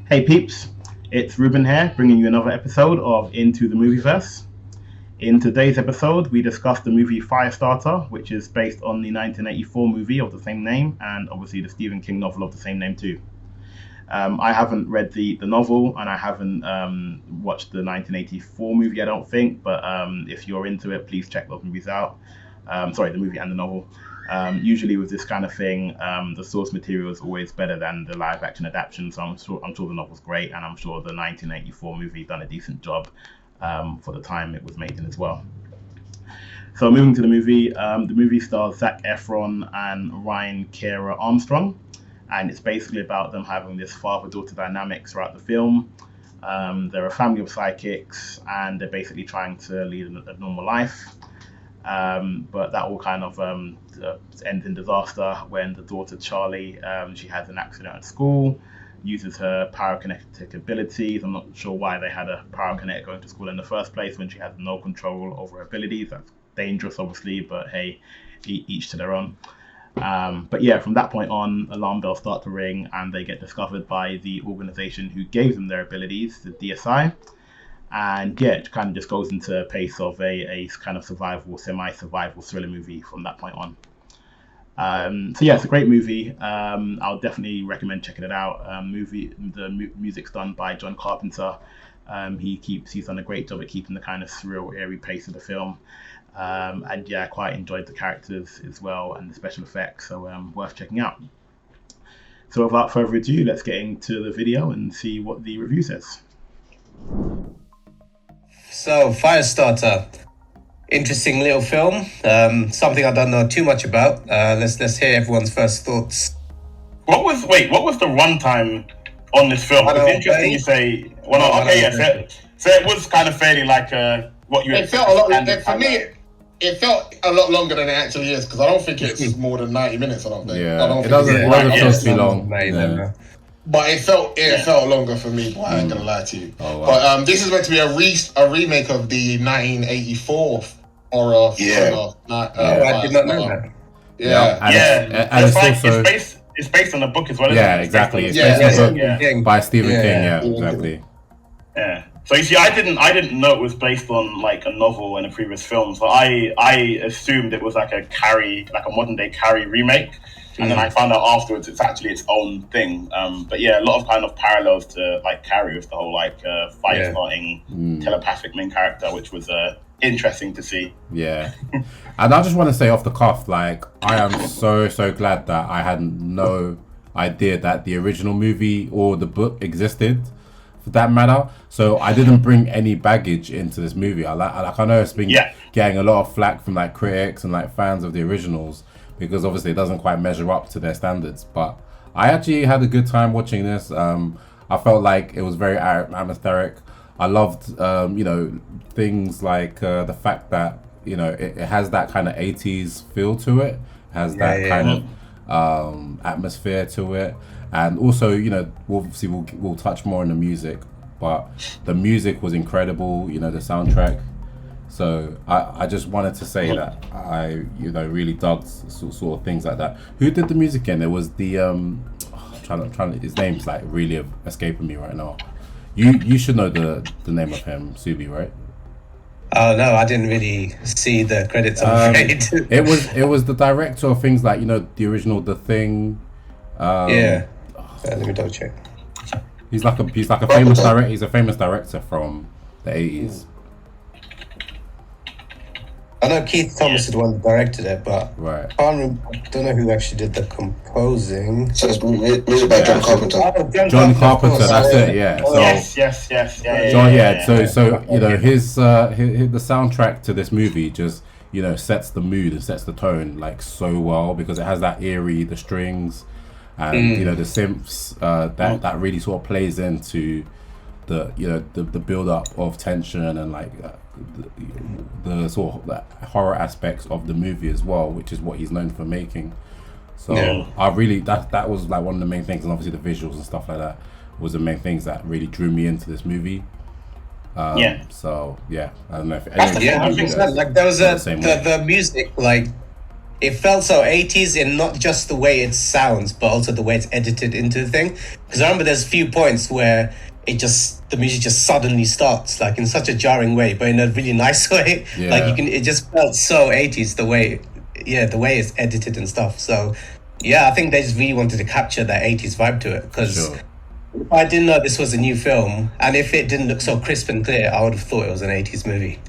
Hey peeps, it's Ruben here, bringing you another episode of Into the Movieverse. In today's episode, we discuss the movie Firestarter, which is based on the 1984 movie of the same name, and obviously the Stephen King novel of the same name too. I haven't read the novel, and I haven't watched the 1984 movie, I don't think, but if you're into it, please check those movies out. The movie and the novel. Usually with this kind of thing, the source material is always better than the live action adaptation. So I'm sure the novel's great, and I'm sure the 1984 movie done a decent job for the time it was making as well. So moving to the movie stars Zac Efron and Ryan Kiera Armstrong, and it's basically about them having this father-daughter dynamic throughout the film. They're a family of psychics, and they're basically trying to lead a normal life. But that all kind of ends in disaster when the daughter Charlie, she has an accident at school, uses her pyrokinetic abilities. I'm not sure why they had a pyrokinetic going to school in the first place when she has no control over her abilities. That's dangerous, obviously, but hey, each to their own. But yeah, from that point on, alarm bells start to ring, and they get discovered by the organization who gave them their abilities, the DSI. And yeah, it kind of just goes into a pace of a kind of semi-survival thriller movie from that point on. So yeah, it's a great movie. I'll definitely recommend checking it out. The music's done by John Carpenter. He's done a great job at keeping the kind of surreal, airy pace of the film. And yeah, I quite enjoyed the characters as well and the special effects, so worth checking out. So without further ado, let's get into the video and see what the review says. So, Firestarter, interesting little film. Something I don't know too much about. Let's hear everyone's first thoughts. What was the runtime on this film? It's interesting you say. So it was kind of fairly like what you. It felt a lot. For me, it felt a lot longer than it actually is, because I don't think it's more than 90 minutes. I don't think. Yeah, it doesn't feel too long. But it felt longer for me, but I ain't gonna lie to you. Oh, wow. But this is meant to be a remake of the 1984 horror. Yeah. I did not know that. Yeah. It's based on a book as well. Yeah, exactly. It's based on a book by Stephen King. Yeah, exactly. Yeah. So you see, I didn't know it was based on like a novel in a previous film. So I assumed it was like a modern day Carrie remake. And then I found out afterwards it's actually its own thing. But yeah, a lot of kind of parallels to like Carrie with the whole like fire-starting telepathic main character, which was interesting to see. Yeah. And I just want to say off the cuff, like, I am so glad that I had no idea that the original movie or the book existed, for that matter. So I didn't bring any baggage into this movie. I know it's been getting a lot of flack from like critics and like fans of the originals, because obviously it doesn't quite measure up to their standards. But I actually had a good time watching this. I felt like it was very atmospheric. I loved, things like the fact that, it has that kind of 80s feel to it. It has that kind of atmosphere to it. And also, we'll touch more on the music. But the music was incredible, the soundtrack. So I just wanted to say that I really dug sort of things like that. Who did the music again? It was the his name's like really escaping me right now. You should know the name of him, Subi, right? Oh no, I didn't really see the credits. I'm afraid. it was the director of things like the original The Thing. Let me double check. He's like a famous director. He's a famous director from the 80s. I know Keith Thomas is the one that directed it, but right. I don't know who actually did the composing. So it's music by John Carpenter. John Carpenter, that's it. Yeah. So, yes. So his the soundtrack to this movie just sets the mood and sets the tone like so well, because it has that eerie, the strings, and the synths that really sort of plays into the build up of tension and like the sort of the horror aspects of the movie as well, which is what he's known for making. So I really that was like one of the main things, and obviously the visuals and stuff like that was the main things that really drew me into this movie. So yeah, I don't know if like there was the music, like it felt so 80s in not just the way it sounds, but also the way it's edited into the thing. Because I remember there's a few points where the music just suddenly starts, like in such a jarring way, but in a really nice way. Yeah. Like it just felt so 80s the way it's edited and stuff. So yeah, I think they just really wanted to capture that 80s vibe to it. Because if I didn't know this was a new film, and if it didn't look so crisp and clear, I would have thought it was an 80s movie.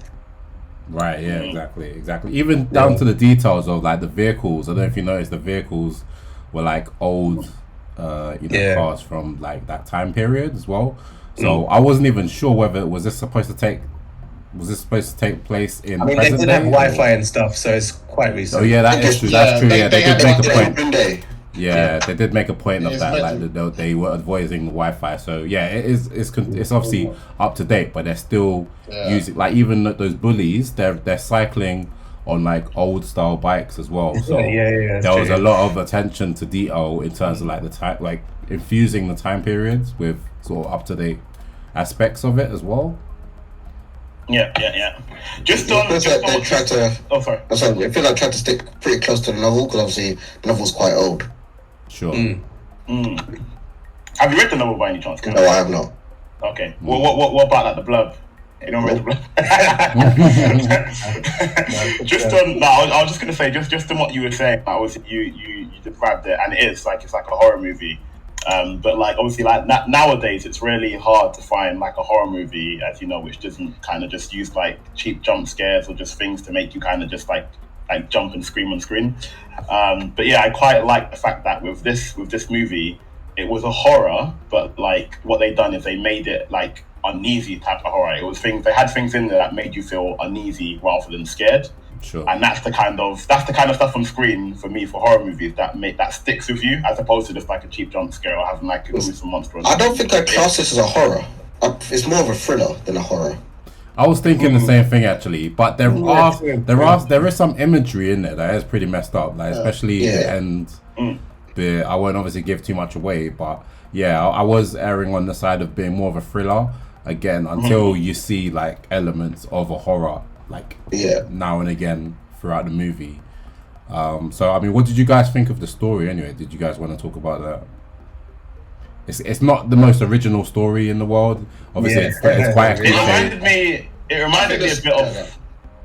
Right, yeah, exactly. Even down to the details of like the vehicles. I don't know if you noticed, the vehicles were like old, cars from like that time period as well. So I wasn't even sure whether was this supposed to take place in. I mean, they did have Wi-Fi and stuff, so it's quite recent. Oh yeah, that is true. That's true. Yeah, they did make a point. Yeah, they did make a point of that. Like they were avoiding the Wi-Fi. So yeah, it's obviously up to date, but they're still using, like, even those bullies. They're cycling on like old style bikes as well. So there was a lot of attention to detail in terms of like the time, like infusing the time periods with sort of up to date aspects of it as well. Yeah. I feel like tried to stick pretty close to the novel, because obviously the novel's quite old. Sure. Have you read the novel by any chance? No, I have not. Okay. Well, what about like the blurb? You don't read the blurb? I was just gonna say, just on what you were saying, that was you described it, and it's like a horror movie. But like obviously like nowadays it's really hard to find like a horror movie, as you know, which doesn't kind of just use like cheap jump scares or just things to make you kind of just like jump and scream on screen. But yeah, I quite like the fact that with this movie, it was a horror, but like what they done is they made it like uneasy type of horror. It was they had things in there that made you feel uneasy rather than scared. Sure. And that's the kind of stuff on screen for me for horror movies that sticks with you, as opposed to just like a cheap jump scare or having like a gruesome monster. I don't think I class this as a horror. It's more of a thriller than a horror. I was thinking the same thing actually, but there is some imagery in there that is pretty messed up, like especially the end. I won't obviously give too much away, but yeah, I was erring on the side of being more of a thriller again until you see like elements of a horror, like now and again throughout the movie. So I mean, what did you guys think of the story anyway? Did you guys want to talk about that? It's not the most original story in the world. Obviously, it's quite a cliche. It reminded me a bit of.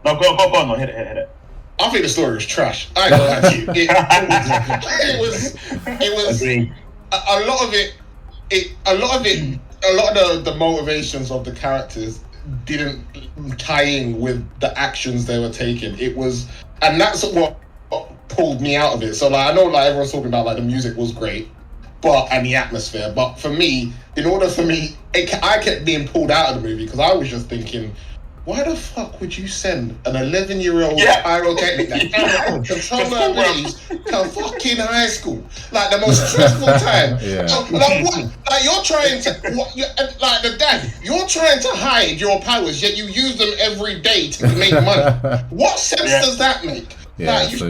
No, go on. No, hit it. I think the story was trash. I ain't gonna lie to you. It was a lot of the motivations of the characters didn't tie in with the actions they were taking. And that's what pulled me out of it. So like, I know like everyone's talking about like the music was great, and the atmosphere. But for me, I kept being pulled out of the movie because I was just thinking, why the fuck would you send an 11-year-old pyrotechnic that cannot control her abilities to fucking high school? Like the most stressful time. Like what? Like you're trying to, like the dad, you're trying to hide your powers, yet you use them every day to make money. What sense does that make? Yeah, like,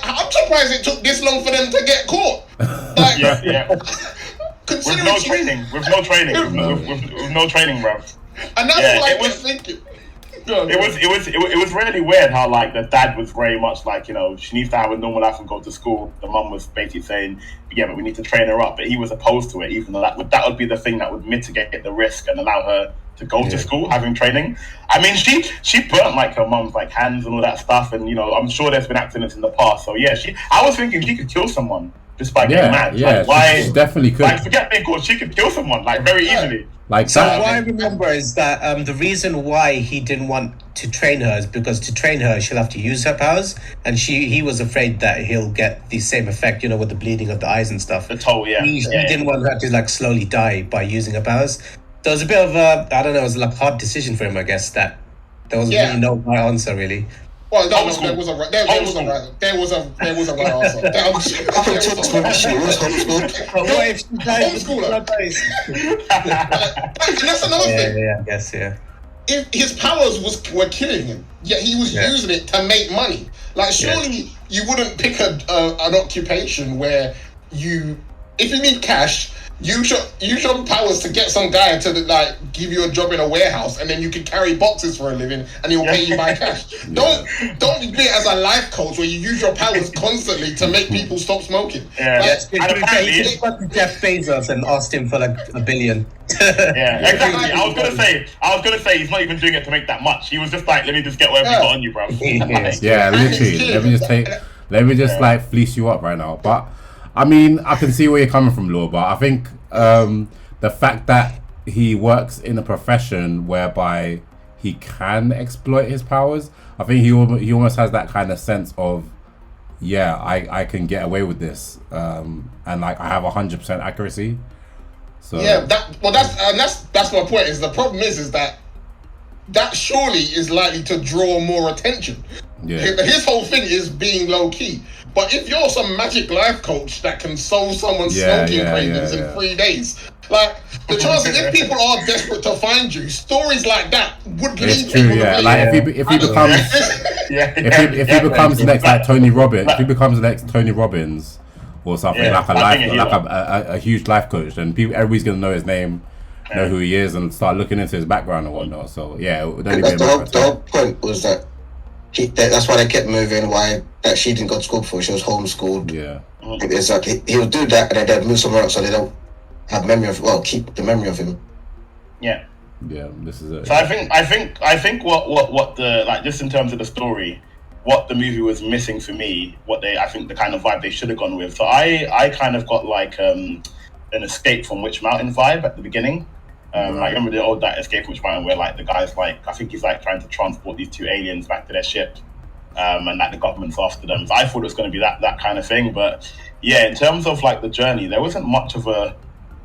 I'm surprised it took this long for them to get caught. Like, With no training, bro. And that's what I was thinking. It was really weird how like the dad was very much like, you know, she needs to have a normal life and go to school. The mum was basically saying, yeah, but we need to train her up. But he was opposed to it, even though that would be the thing that would mitigate the risk and allow her to go to school having training. I mean, she burnt like her mum's like hands and all that stuff, and you know, I'm sure there's been accidents in the past. So yeah, I was thinking she could kill someone just by getting mad. Yeah, like, why? She definitely could. Like, forget being caught, she could kill someone like very easily. Like so what I remember is that the reason why he didn't want to train her is because to train her she'll have to use her powers, and he was afraid that he'll get the same effect, you know, with the bleeding of the eyes and stuff. The toe, He didn't want her to like slowly die by using her powers. So it was a bit of a, I don't know, it was like a hard decision for him, I guess, that there was really no right answer really. Well, there was a right answer. What if she dies? And that's another thing. Yeah, I guess, If his powers were killing him, yet he was using it to make money. Like, surely you wouldn't pick an occupation where if you need cash, use your powers to get some guy to like give you a job in a warehouse, and then you can carry boxes for a living, and he'll pay you by cash. Don't be it as a life coach where you use your powers constantly to make people stop smoking. Yeah, he just went to Jeff Bezos and asked him for like $1 billion. Yeah, exactly. I was gonna say he's not even doing it to make that much. He was just like, let me just get whatever you got on you, bro. Yeah, literally. Let me just like fleece you up right now. But I mean, I can see where you're coming from, Law. But I think the fact that he works in a profession whereby he can exploit his powers, I think he almost has that kind of sense of, yeah, I can get away with this, and like I have 100% accuracy. So yeah, that's my point. Is the problem is that surely is likely to draw more attention. Yeah. His whole thing is being low key. But if you're some magic life coach that can solve someone's smoking cravings in 3 days, like the chances if people are desperate to find you, stories like that would lead people. Yeah, like if he becomes if he becomes next like Tony Robbins, if he becomes next Tony Robbins or something like a huge life coach, then everybody's gonna know his name, know who he is, and start looking into his background and whatnot. So yeah, the whole point was that that's why they kept moving. Why that she didn't go to school before, she was homeschooled. Yeah, it's like he would do that, and then they'd move somewhere else, so they don't have keep the memory of him. Yeah. Yeah, this is it. So I think what the like just in terms of the story, what the movie was missing for me, I think the kind of vibe they should have gone with. So I kind of got like an Escape from Witch Mountain vibe at the beginning. I remember the old that Escape from Witch Mountain where like the guy's like, I think he's like trying to transport these 2 aliens back to their ship, and like the government's after them. So I thought it was going to be that kind of thing. But yeah, in terms of like the journey, there wasn't much of a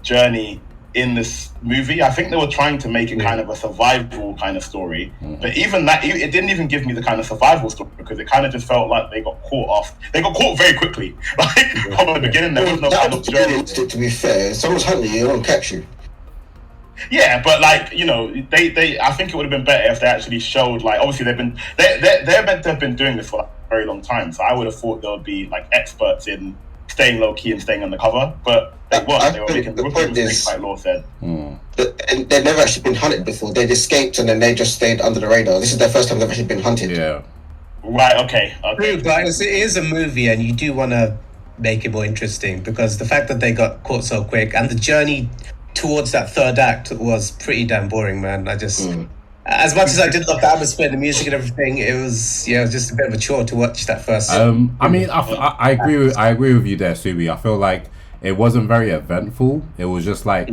journey in this movie. I think they were trying to make it kind of a survival kind of story, but even that, it didn't even give me the kind of survival story, because it kind of just felt like they got caught very quickly. Like from the beginning, there was no kind of journey. To be fair, if someone's hunting you, they won't catch you. Yeah, but like, you know, they I think it would have been better if they actually showed, like, obviously they're meant to have been doing this for like a very long time, so I would have thought there would be like experts in staying low key and staying undercover, but they weren't. They were making rookie mistakes, like Law said. And they've never actually been hunted before. They'd escaped and then they just stayed under the radar. This is their first time they've actually been hunted. Yeah. Right. Okay. But it is a movie, and you do want to make it more interesting, because the fact that they got caught so quick and the journey towards that third act was pretty damn boring, man. I just, as much as I did love the atmosphere, the music and everything, it was just a bit of a chore to watch that first. I mean, I agree with you there, Subi. I feel like it wasn't very eventful. It was just like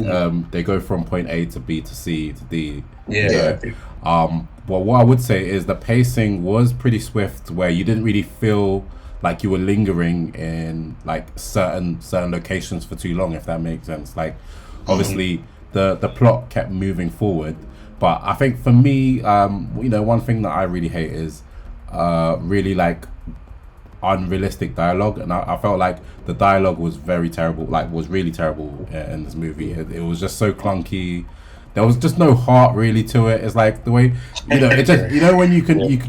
they go from point A to B to C to D. Yeah. Well, what I would say is the pacing was pretty swift, where you didn't really feel like you were lingering in like certain locations for too long, if that makes sense. Like, obviously, the plot kept moving forward, but I think for me, one thing that I really hate is really like unrealistic dialogue, and I felt like the dialogue was very terrible, like was really terrible in this movie. It was just so clunky. There was just no heart really to it. It's like the way, it just, when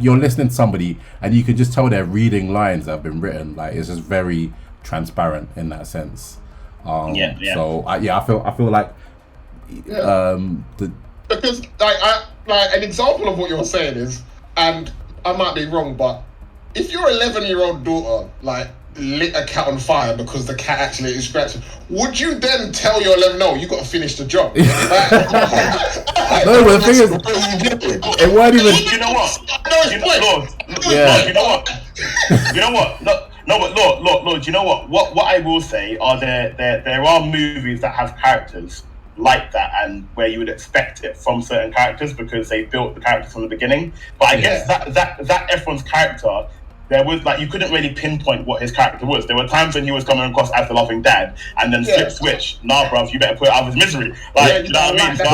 you're listening to somebody and you can just tell they're reading lines that have been written. Like, it's just very transparent in that sense. So I feel like because like an example of what you're saying is, and I might be wrong, but if your 11-year-old daughter like lit a cat on fire because the cat actually is scratching, would you then tell your 11, no, you got to finish the job? No, but the thing is, it wasn't even. You know what? You know what? No, but Lord, you know what? What I will say are there are movies that have characters like that, and where you would expect it from certain characters because they built the characters from the beginning. But I guess that Efron's character, there was like, you couldn't really pinpoint what his character was. There were times when he was coming across as the loving dad, and then flip switch. Nah, bruv, you better put it out of his misery. Like, you know what I mean? So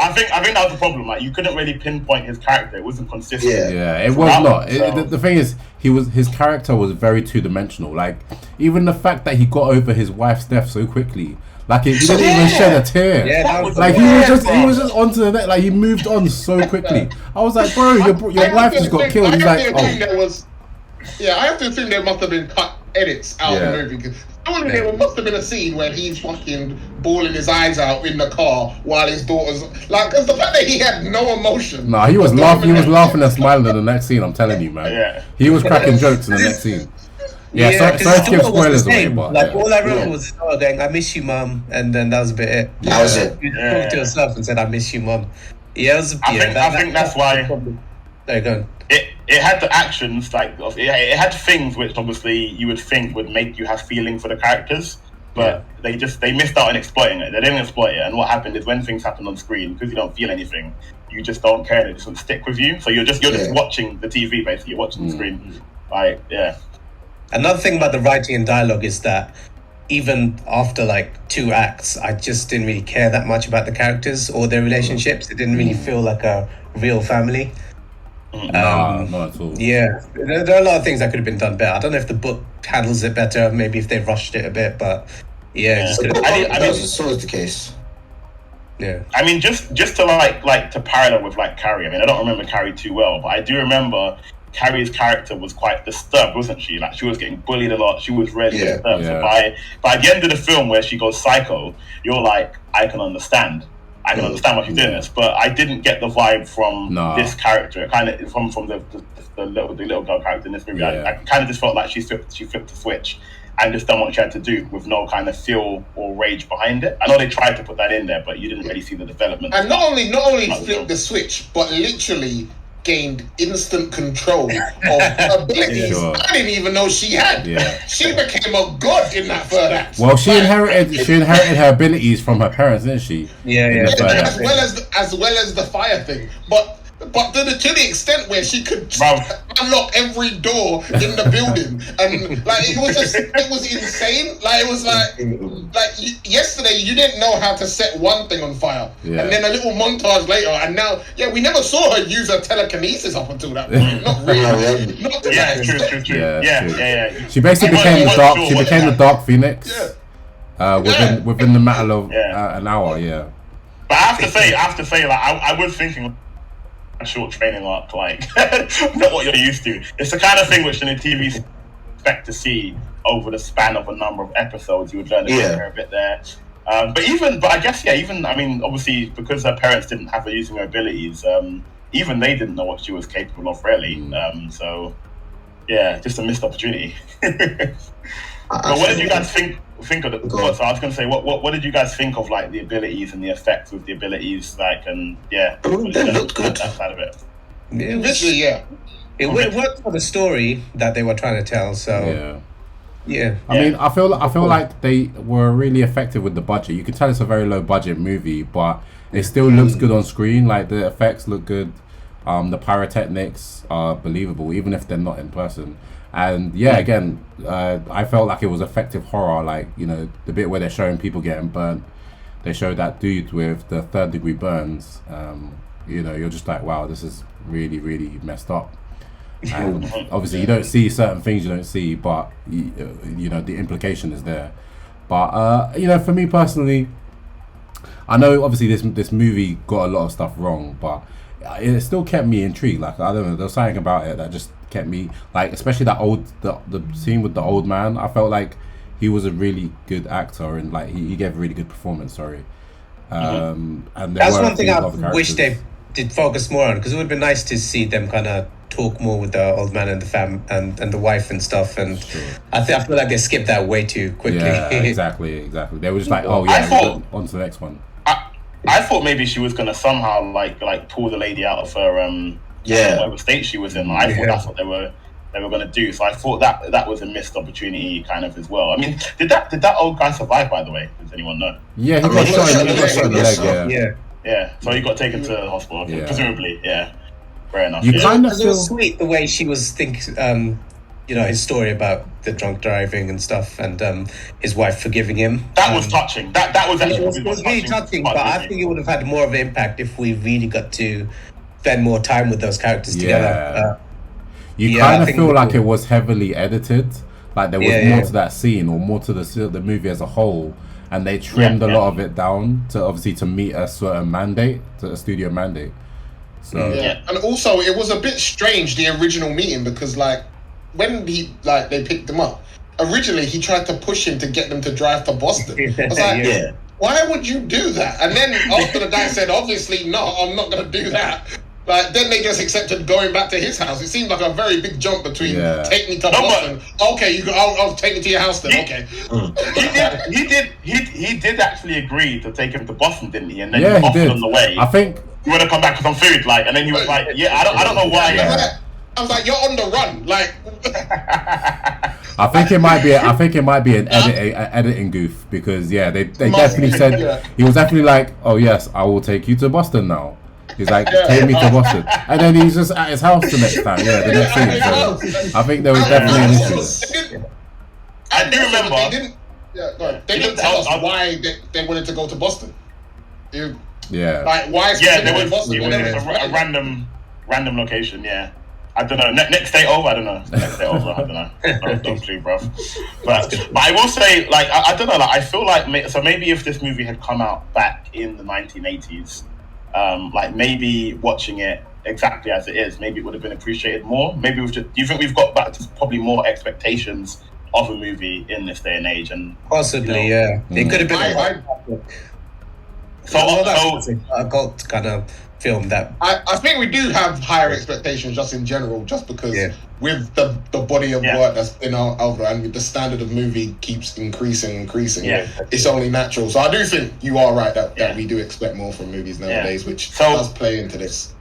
I think that was the problem. Like, you couldn't really pinpoint his character. It wasn't consistent. Yeah, it was not. The thing is, his character was very two-dimensional. Like, even the fact that he got over his wife's death so quickly, like he didn't even shed a tear. Yeah, like he was just onto the next. Like, he moved on so quickly. I was like, bro, your wife just got killed. He's like, I have to assume there must have been cut edits out of the movie. Surely there must have been a scene where he's fucking bawling his eyes out in the car while his daughter's like, because the fact that he had no emotion. Nah, he was laughing. He was laughing and smiling in the next scene. I'm telling you, man. Yeah. He was cracking jokes in the next scene. Yeah, sorry to give spoilers away, but like all I remember was going, "I miss you, mum," and then that was a bit it. That was it. You talked to herself and said, "I miss you, mum." Yeah, it was, I think that's why. There you go. It had the actions it had things which obviously you would think would make you have feeling for the characters, but they missed out on exploiting it. They didn't exploit it, and what happened is when things happen on screen, because you don't feel anything, you just don't care. It just doesn't stick with you. So you're just watching the TV basically. You're watching the screen. Like Another thing about the writing and dialogue is that even after like 2 acts, I just didn't really care that much about the characters or their relationships. It didn't really feel like a real family. nah, not at all. Yeah, there are a lot of things that could have been done better. I don't know if the book handles it better, maybe if they rushed it a bit, but just could have. I mean, so is the case. Yeah. I mean, just to like to parallel with like Carrie. I mean, I don't remember Carrie too well, but I do remember Carrie's character was quite disturbed, wasn't she? Like she was getting bullied a lot. She was really disturbed. So by the end of the film, where she goes psycho, you're like, I can understand why she's doing this, but I didn't get the vibe from this character. Kind of from the little girl character in this movie. I kind of just felt like she flipped the switch and just done what she had to do with no kind of feel or rage behind it. I know they tried to put that in there, but you didn't really see the development. And not only flipped the switch, but literally gained instant control of abilities I didn't even know she had. She became a god in that third act. Well, she inherited her abilities from her parents, didn't she? As well as the fire thing, but to the extent where she could unlock every door in the building, and like it was insane. Like it was like yesterday you didn't know how to set one thing on fire, and then a little montage later, and now we never saw her use her telekinesis up until that point. Not really. Not to that extent. True. Yeah. She basically became the dark. She became the Dark Phoenix. Within the matter of an hour. Yeah. But I have to say, like I was thinking. A short training arc, like not what you're used to. It's the kind of thing which in a TV expect to see over the span of a number of episodes. You would learn a bit there. But I guess even I mean, obviously because her parents didn't have her using her abilities, even they didn't know what she was capable of really. So just a missed opportunity. But what did you guys think of the? So I was going to say, what did you guys think of like the abilities and the effects with the abilities, like and they looked good. That side of it. It worked for the story that they were trying to tell. So I mean, I feel like they were really effective with the budget. You can tell it's a very low budget movie, but it still looks good on screen. Like the effects look good. The pyrotechnics are believable, even if they're not in person. And again, I felt like it was effective horror. Like, you know, the bit where they're showing people getting burnt, they show that dude with the 3rd degree burns. You know, you're just like, wow, this is really, really messed up. And obviously, you don't see certain things you don't see, but you know the implication is there. But you know, for me personally, I know obviously this movie got a lot of stuff wrong, but it still kept me intrigued. Like I don't know, there was something about it that just kept me like, especially the scene with the old man. I felt like he was a really good actor and like he gave a really good performance. Sorry, and that's one thing I wish they did focus more on, because it would be nice to see them kind of talk more with the old man and the and the wife and stuff. And I feel like they skipped that way too quickly. Yeah, exactly. They were just like, on to the next one. I thought maybe she was gonna somehow like pull the lady out of her whatever state she was in. I thought that's what they were gonna do. So I thought that was a missed opportunity kind of as well. I mean, did that old guy survive, by the way? Does anyone know? Yeah, he got shot in the leg. Yeah. So he got taken to the hospital, presumably. Yeah. Fair enough. You kind of feel... It was sweet the way she was you know, his story about the drunk driving and stuff, and his wife forgiving him. That was touching. That was actually it was really touching. But I think it would have had more of an impact if we really got to spend more time with those characters together. You kind of feel like it was heavily edited. Like there was more to that scene, or more to the movie as a whole, and they trimmed a lot of it down to meet a certain mandate, to a studio mandate. So and also it was a bit strange, the original meeting, because like when they picked him up, originally he tried to push him to get them to drive to Boston. I was like, Yeah. why would you do that? And then after the guy said, obviously not, I'm not going to do that. Like, then they just accepted going back to his house. It seemed like a very big jump between take me to Boston. Okay, I'll take me to your house then. Okay. He did actually agree to take him to Boston, didn't he? And then Yeah, he he offered did. on the way. I think. You want to come back for some food, like, and then he was like, "Yeah, I don't know why." Yeah. I was like, "You're on the run." Like, I think it might be an editing goof because they definitely said he was definitely like, oh yes, I will take you to Boston now. He's like, take me to Boston, and then he's just at his house the next time. Yeah, the next scene. So I think there was definitely an issue. I do remember they didn't tell us why they wanted to go to Boston. Like, why? There was a random location. Yeah. I don't know. Next day over, I don't know. Next day over, I don't know. Don't clue, bruv. But I will say, like, I don't know. Like, I feel like maybe if this movie had come out back in the 1980s, like maybe watching it exactly as it is, maybe it would have been appreciated more. Maybe do you think we've got back to probably more expectations of a movie in this day and age? And possibly, it could have been a cult kind of film that I think we do have higher expectations just in general, just because with the body of work that's been out there and with the standard of movie keeps increasing, it's only natural. So I do think you are right that we do expect more from movies nowadays, which does play into this.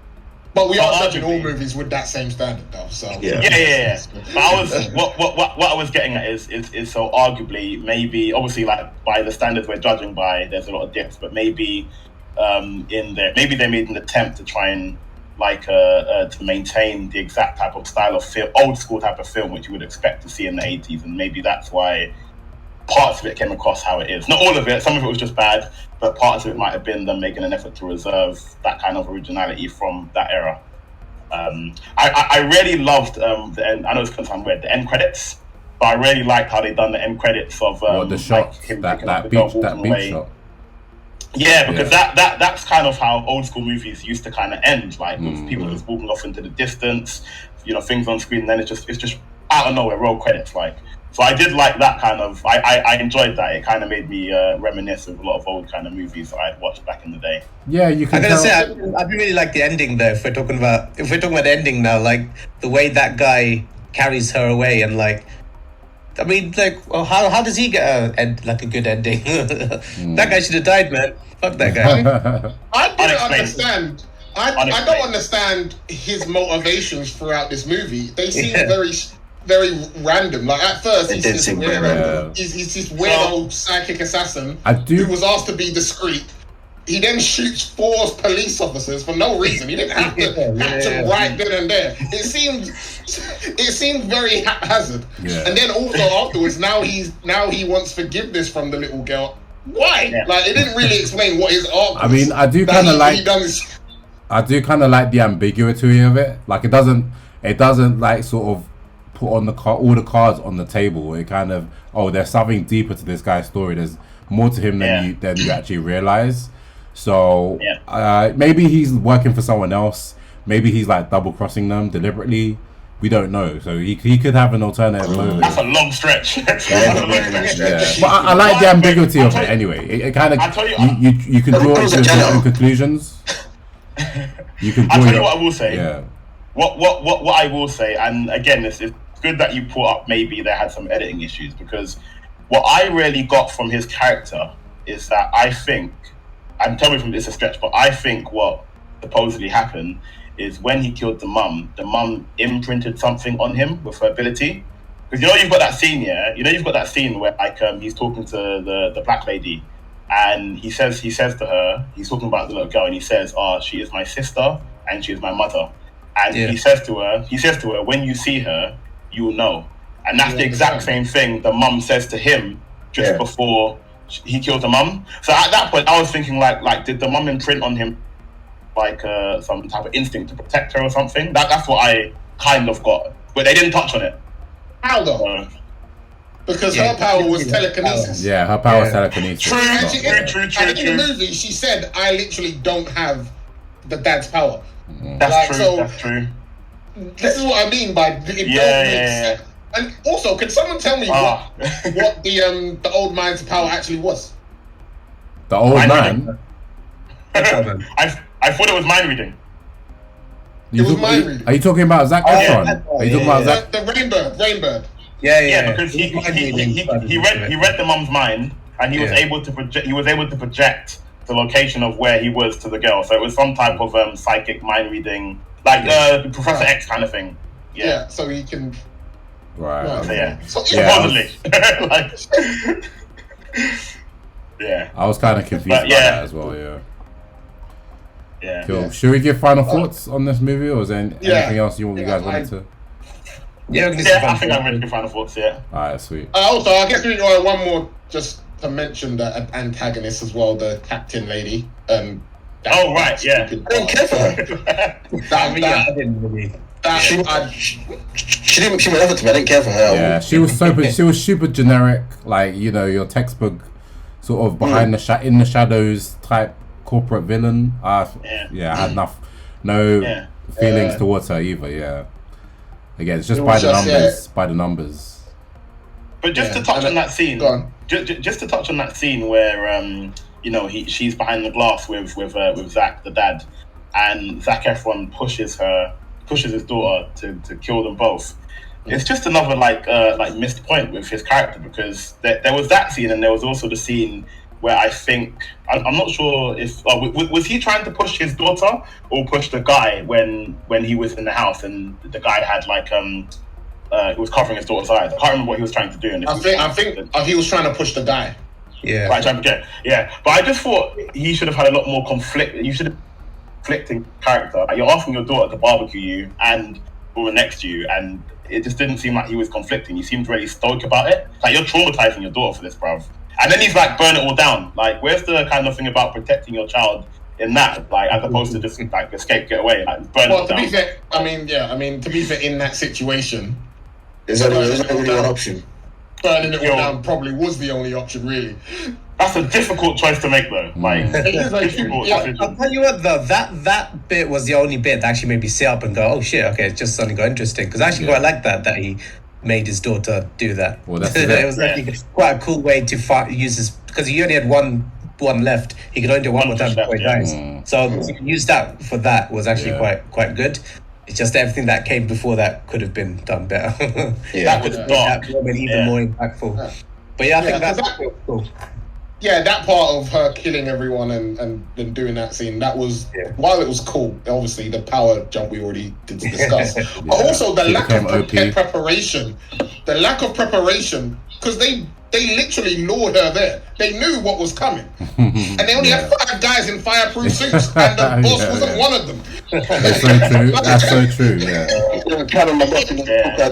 But we are judging all movies with that same standard, though. So But what I was getting at is so arguably maybe obviously like by the standards we're judging by, there's a lot of dips, but maybe maybe they made an attempt to try and to maintain the exact type of style of film, old school type of film which you would expect to see in the 80s, and maybe that's why parts of it came across how it is. Not all of it, some of it was just bad, but parts of it might have been them making an effort to reserve that kind of originality from that era. I really loved the end. I know it's going to sound weird, the end credits, but I really liked how they done the end credits of the shot, that beach shot. Yeah, because that's kind of how old school movies used to kind of end, like with people just walking off into the distance, things on screen, and then it's just out of nowhere, roll credits, like. So I did like that kind of. I enjoyed that. It kind of made me reminisce of a lot of old kind of movies that I'd watched back in the day. Yeah, you can. I'm gonna say I really like the ending though. If we're talking about the ending now, like the way that guy carries her away, and like, I mean, like, well, how does he get a good ending? That guy should have died, man. Fuck that guy. I didn't understand. I don't understand his motivations throughout this movie. They seem very random. Like at first, he's this weird old psychic assassin who was asked to be discreet. He then shoots 4 police officers for no reason. He didn't have to catch them right then and there. It seemed very haphazard. Yeah. And then also afterwards, now he wants forgiveness from the little girl. Why? Yeah. Like it didn't really explain what his arc was. I mean, I do kind of like the ambiguity of it. Like it doesn't like sort of put on all the cards on the table. It kind of there's something deeper to this guy's story. There's more to him than you actually realize. So maybe he's working for someone else. Maybe he's like double crossing them deliberately. We don't know. So he could have an alternative motive. That's a long stretch. But I like the ambiguity of it anyway. It kind of you can draw into your own conclusions. You can. I'll tell you what I will say. Yeah. What I will say, and again, it's good that you put up. Maybe they had some editing issues, because what I really got from his character is that I think, and tell me if it's a stretch, but I think what supposedly happened is when he killed the mum imprinted something on him with her ability. Because you've got that scene, you've got that scene where like he's talking to the black lady, and he says to her, he's talking about the little girl, and he says, she is my sister and she is my mother. And he says to her, when you see her, you will know. And that's the exact same thing the mum says to him just before he killed the mum. So at that point, I was thinking like did the mum imprint on him like some type of instinct to protect her or something? That's what I kind of got, but they didn't touch on it. How though? Because her power was telekinesis. Yeah, her power was telekinesis. True. And in the movie, she said, "I literally don't have the dad's power." That's true. This is what I mean by And also, can someone tell me what the old man's power actually was? The old man. I thought it was mind reading. It was mind reading. Are you talking about Zac Efron? Are you talking about Zac? The Rainbird. Yeah, because he read the mum's mind, and he was able to project. He was able to project the location of where he was to the girl. So it was some type of psychic mind reading, like Professor X kind of thing. Yeah, so he can. Right. So supposedly, like, I was kind of confused by that as well. Yeah. Cool. Yeah. Should we give final thoughts on this movie, or is there anything else you guys wanted to? I think I'm ready to final thoughts. Yeah. All right, sweet. Also, I guess we need one more just to mention the antagonist as well, the captain lady. Right, yeah. I didn't care for her. I didn't really. She didn't. She went over to me. I didn't care for her. Yeah, she was super generic, like your textbook sort of behind in the shadows type corporate villain. I had no feelings towards her either. Yeah, again, it's just by the numbers. But just to touch on that scene, just to touch on that scene where she's behind the glass with Zach, the dad, and Zac Efron pushes his daughter to kill them both. It's just another like missed point with his character, because there was that scene, and there was also the scene where I think I'm not sure if was he trying to push his daughter or push the guy when he was in the house and the guy had he was covering his daughter's eyes. I can't remember what he was trying to do. And I think he was trying to push the guy. Yeah, right. But I just thought he should have had a lot more conflict. You should have conflicting character. Like, you're asking your daughter to barbecue you and woman next to you, and it just didn't seem like he was conflicting. He seemed really stoic about it. Like, you're traumatizing your daughter for this, bruv. And then he's like, burn it all down. Like, where's the kind of thing about protecting your child in that? Like, as opposed to just like escape, get away, like burn it all down. To be fair, to be fair, in that situation, there's only one option. Burning it all down probably was the only option, really. That's a difficult choice to make, though. Like, it is like difficult. I'll tell you what, though, that bit was the only bit that actually made me sit up and go, "Oh shit, okay, it's just suddenly got interesting." Because I actually quite like that he made his daughter do that. Well, that's it was actually quite a cool way to use his, because he only had one left. He could only do one more time before he dies. So to use that for that was actually quite good. It's just everything that came before that could have been done better. That was dark. That moment even more impactful. Yeah. But I think that's cool. Yeah, that part of her killing everyone and then doing that scene, that was, while it was cool, obviously the power jump we already did discuss, but also the lack of preparation. The lack of preparation, because they literally lured her there. They knew what was coming. And they only had 5 guys in fireproof suits, and the boss wasn't one of them. That's so true. That's so true,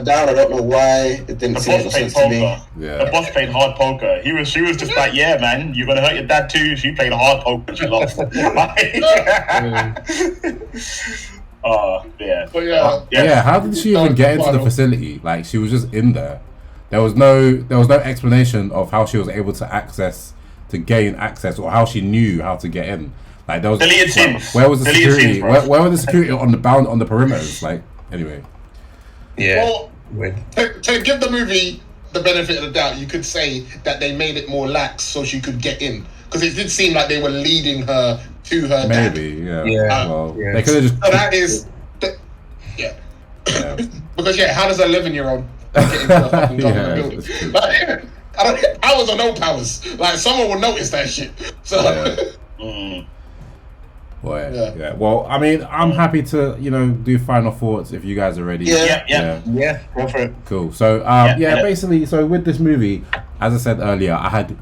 down. I don't know why it didn't seem no sense to me. Yeah. The boss played hard poker. She was just like, yeah, man, you're going to hurt your dad too. She played hard poker and she lost. How did she even get into the facility? Like, she was just in there. There was no explanation of how she was able to gain access, or how she knew how to get in. Like, there was where was the security? Where were the security on the perimeters? Like, anyway. Yeah. Well, to give the movie the benefit of the doubt, you could say that they made it more lax so she could get in, because it did seem like they were leading her to her dad. Maybe, they could have just. So that is, because how does an 11-year-old get into a fucking government building? Like, powers or no powers, like someone will notice that shit. So. Well, I mean, I'm happy to do final thoughts if you guys are ready. Yeah, go for it. Cool. So basically, so with this movie, as I said earlier, I had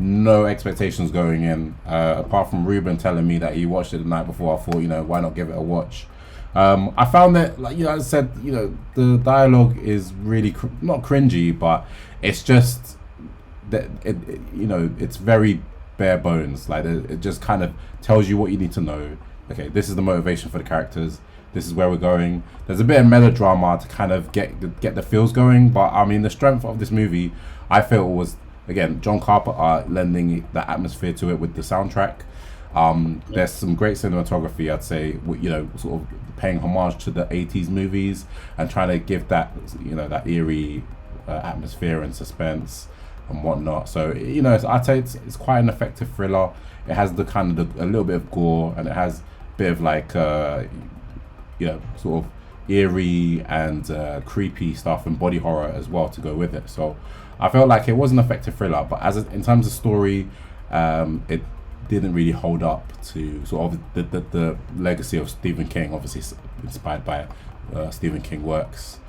no expectations going in, apart from Ruben telling me that he watched it the night before. I thought, why not give it a watch? I found that, like, as I said, the dialogue is really not cringy, but it's just that it's very bare bones. Like, it just kind of tells you what you need to know. Okay, this is the motivation for the characters. This is where we're going. There's a bit of melodrama to kind of get the feels going. But I mean, the strength of this movie, I feel, was again John Carpenter lending the atmosphere to it with the soundtrack. There's some great cinematography, I'd say, you know, sort of paying homage to the 80s movies and trying to give that, you know, that eerie atmosphere and suspense and whatnot. So, you know, I'd say it's quite an effective thriller. It has the kind of a little bit of gore, and it has a bit of like, you know, sort of eerie and creepy stuff and body horror as well to go with it. So I felt like it was an effective thriller, but in terms of story, it didn't really hold up to sort of the legacy of Stephen King, obviously inspired by Stephen King works.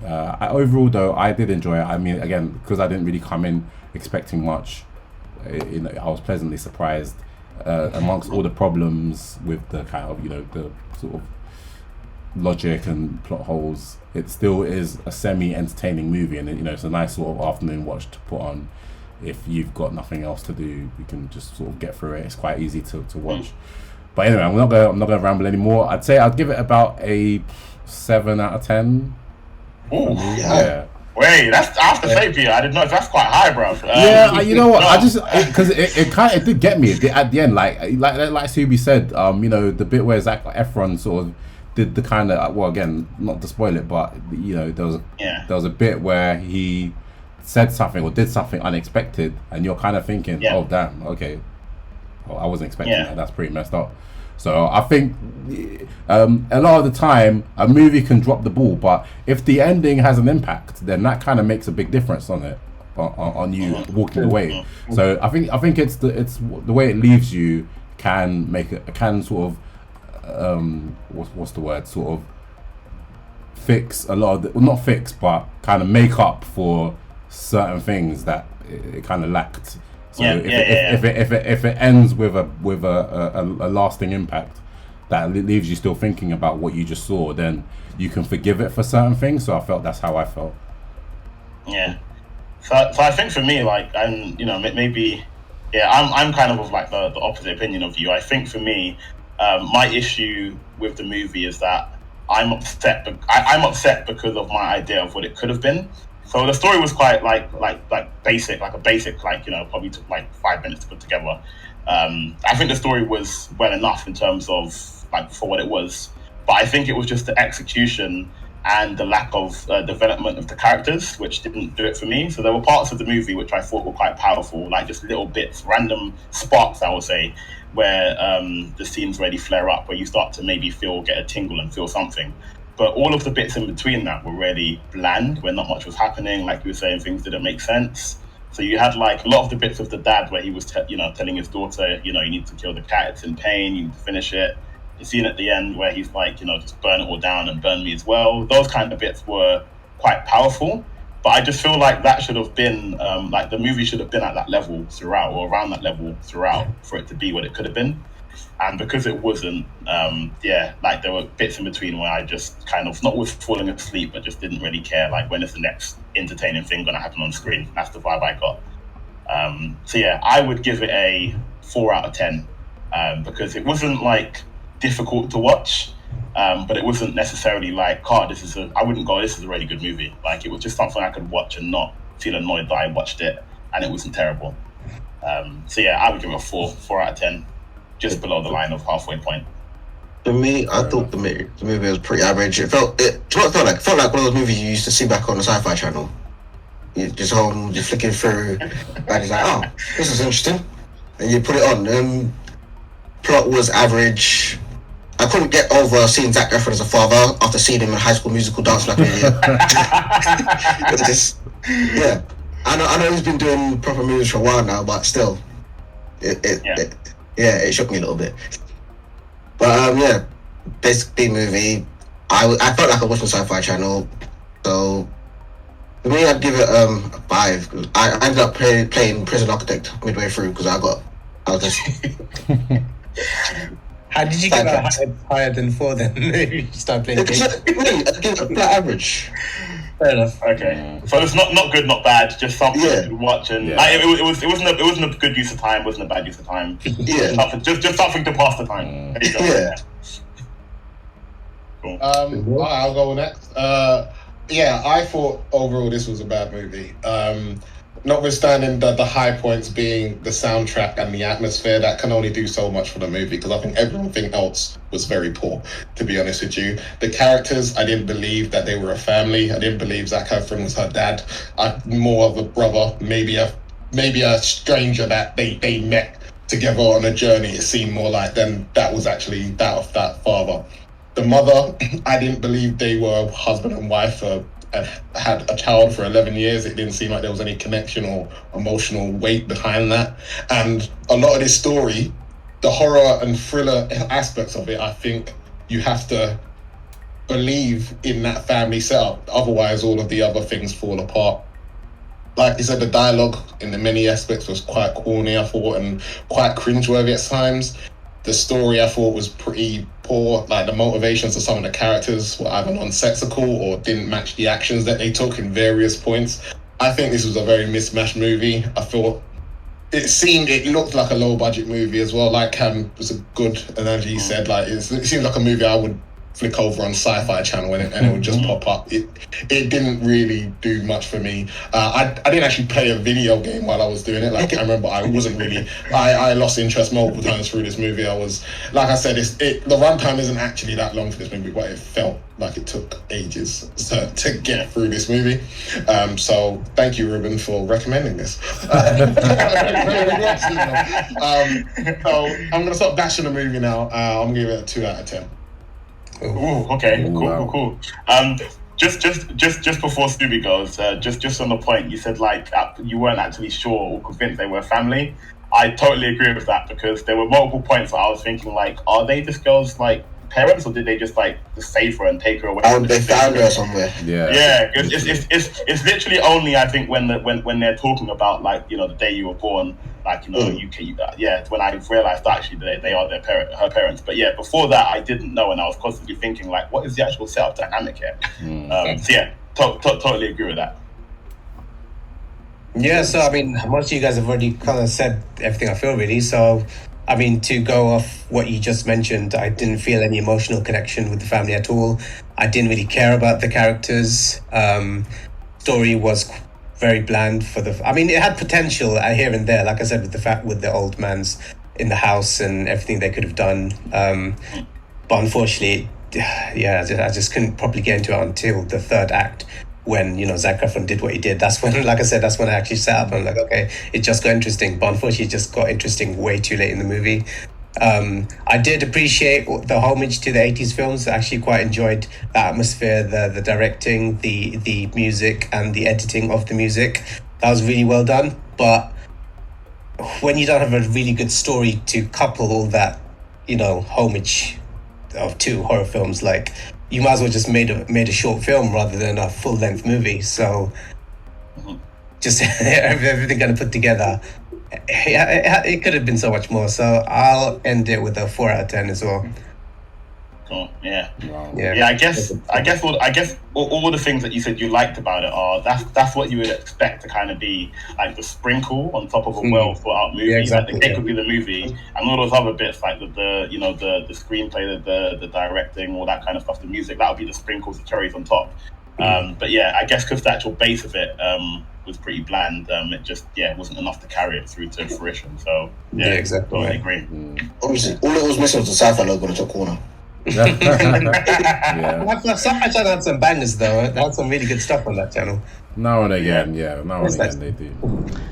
Overall, though, I did enjoy it. I mean, again, because I didn't really come in expecting much, you know, I was pleasantly surprised amongst all the problems with the kind of, you know, the sort of logic and plot holes. It still is a semi-entertaining movie, and, you know, it's a nice sort of afternoon watch to put on. If you've got nothing else to do, you can just sort of get through it. It's quite easy to watch. But anyway, I'm not gonna ramble anymore. I'd say I'd give it about a 7 out of 10. Ooh, yeah. Wait, that's, I have to say, Peter, I didn't know if that's quite high, bro. Yeah, you know what? No. I just because it did get me at the end, like Subi said, you know, the bit where Zac Efron sort of did the kind of, well, again, not to spoil it, but, you know, there was a bit where he said something or did something unexpected, and you're kind of thinking, oh damn, okay, well, I wasn't expecting that. That's pretty messed up. So I think a lot of the time a movie can drop the ball, but if the ending has an impact, then that kind of makes a big difference on it, on you walking away. So I think it's the way it leaves you can sort of what's the word, sort of fix a lot of well, not fix, but kind of make up for certain things that it kind of lacked. So if it ends with a lasting impact that leaves you still thinking about what you just saw, then you can forgive it for certain things. So I felt that's how I felt. Yeah. So I think for me, like, and you know, maybe, I'm kind of like the opposite opinion of you. I think for me, my issue with the movie is that I'm upset. I'm upset because of my idea of what it could have been. So the story was quite like basic, like, you know, probably took like 5 minutes to put together. I think the story was well enough in terms of like for what it was, but I think it was just the execution and the lack of development of the characters which didn't do it for me. So there were parts of the movie which I thought were quite powerful, like just little bits, random sparks, I would say, where the scenes really flare up, where you start to maybe get a tingle and feel something. But all of the bits in between that were really bland, where not much was happening. Like you were saying, things didn't make sense. So you had like a lot of the bits of the dad where he was, telling his daughter, you know, you need to kill the cat, it's in pain, you need to finish it. The scene at the end where he's like, you know, just burn it all down and burn me as well. Those kind of bits were quite powerful. But I just feel like that should have been, like the movie should have been at that level throughout, or around that level throughout, for it to be what it could have been. And because it wasn't, like there were bits in between where I just kind of, not with falling asleep, but just didn't really care, like when is the next entertaining thing going to happen on screen. That's the vibe I got. So yeah, I would give it a 4 out of 10, because it wasn't like difficult to watch, but it wasn't necessarily like, this is a really good movie. Like it was just something I could watch and not feel annoyed that I watched it, and it wasn't terrible. So yeah, I would give it a 4 out of 10. Just below the line of halfway point. For me, I thought the movie was pretty average. It felt like one of those movies you used to see back on the Sci-Fi Channel. You just flicking through, and it's like, oh, this is interesting, and you put it on. Plot was average. I couldn't get over seeing Zac Efron as a father after seeing him in High School Musical dance like an idiot. It's just, yeah. I know he's been doing proper movies for a while now, but still, it shook me a little bit. But basic B movie. I felt like I watched the Sci-Fi Channel, so for me I'd give it a 5. I ended up playing Prison Architect midway through because I was just. How did you get that higher than 4 then? You start playing. I'd give it a flat average. Fair enough. Okay, so it's not good, not bad, just something to watch, and it wasn't a good use of time, wasn't a bad use of time. Just something to pass the time. There you go. Cool. I'll go next. I thought overall this was a bad movie. notwithstanding the high points being the soundtrack and the atmosphere, that can only do so much for the movie, because I think everything else was very poor, to be honest with you. The characters, I didn't believe that they were a family. I didn't believe Zac Efron was her dad. More of a brother, maybe a stranger that they met together on a journey. It seemed more like then that was actually that of that father. The mother, I didn't believe they were husband and wife and had a child for 11 years. It didn't seem like there was any connection or emotional weight behind that. And a lot of this story, the horror and thriller aspects of it, I think you have to believe in that family setup. Otherwise, all of the other things fall apart. Like you said, the dialogue in the many aspects was quite corny, I thought, and quite cringeworthy at times. The story, I thought, was pretty poor. Like, the motivations of some of the characters were either nonsensical or didn't match the actions that they took in various points. I think this was a very mismatched movie. I thought it looked like a low budget movie as well. Like Cam was a good analogy he said. Like, it seems like a movie I would flick over on Sci-Fi Channel and it would just pop up. It didn't really do much for me. I didn't actually play a video game while I was doing it. Like, I remember I wasn't really. I lost interest multiple times through this movie. I was, like I said, the runtime isn't actually that long for this movie, but it felt like it took ages to get through this movie. So thank you, Ruben, for recommending this. So I'm gonna stop bashing the movie now. I'm gonna give it a 2 out of 10. Ooh, okay, Ooh, cool, wow. cool. Just before Scooby goes, just on the point, you said like you weren't actually sure or convinced they were family. I totally agree with that, because there were multiple points where I was thinking like, are they this girl's like parents, or did they just like save her and take her away? They found her somewhere. Yeah, because it's literally only, I think, when they're talking about like, you know, the day you were born, like, you know, when I realized actually they are her parents. But yeah, before that I didn't know, and I was constantly thinking like, what is the actual setup dynamic here? So yeah, totally agree with that. Yeah, so I mean, most of you guys have already kind of said everything I feel, really. So I mean, to go off what you just mentioned, I didn't feel any emotional connection with the family at all. I didn't really care about the characters. Story was very bland I mean, it had potential here and there, like I said, with the old man's in the house and everything they could have done. But unfortunately, yeah, I just couldn't properly get into it until the third act, when, you know, Zac Efron did what he did. That's when, like I said, that's when I actually sat up and I'm like, okay, it just got interesting. But unfortunately, it just got interesting way too late in the movie. I did appreciate the homage to the 80s films. I actually quite enjoyed the atmosphere, the directing, the music, and the editing of the music. That was really well done. But when you don't have a really good story to couple all that, you know, homage of 2 horror films, like, you might as well just made a short film rather than a full-length movie. So just everything kind of put together, it could have been so much more. So I'll end it with a 4 out of 10 as well. Cool. Yeah. Wow. Yeah. I guess all the things that you said you liked about it are that's what you would expect to kind of be like the sprinkle on top of a well thought out movie. Yeah, exactly, Like the cake would be the movie, and all those other bits like the you know the screenplay, the directing, all that kind of stuff, the music, that would be the sprinkles, the cherries on top. But yeah, I guess because the actual base of it was pretty bland, it just wasn't enough to carry it through to fruition. So yeah, exactly. Totally agree. Obviously, all it was missing was the sci-fi logo in the top corner. Yeah. Sci-Fi Channel had some bangers though. They had some really good stuff on that channel. Now and again, they do.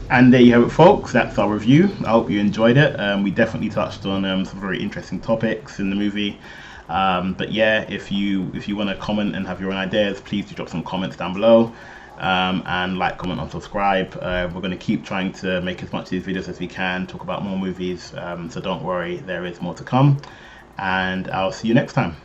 And there you have it, folks. That's our review. I hope you enjoyed it. We definitely touched on some very interesting topics in the movie. But yeah, if you want to comment and have your own ideas, please do drop some comments down below. And like, comment, and subscribe. We're going to keep trying to make as much of these videos as we can, talk about more movies. So don't worry, there is more to come. And I'll see you next time.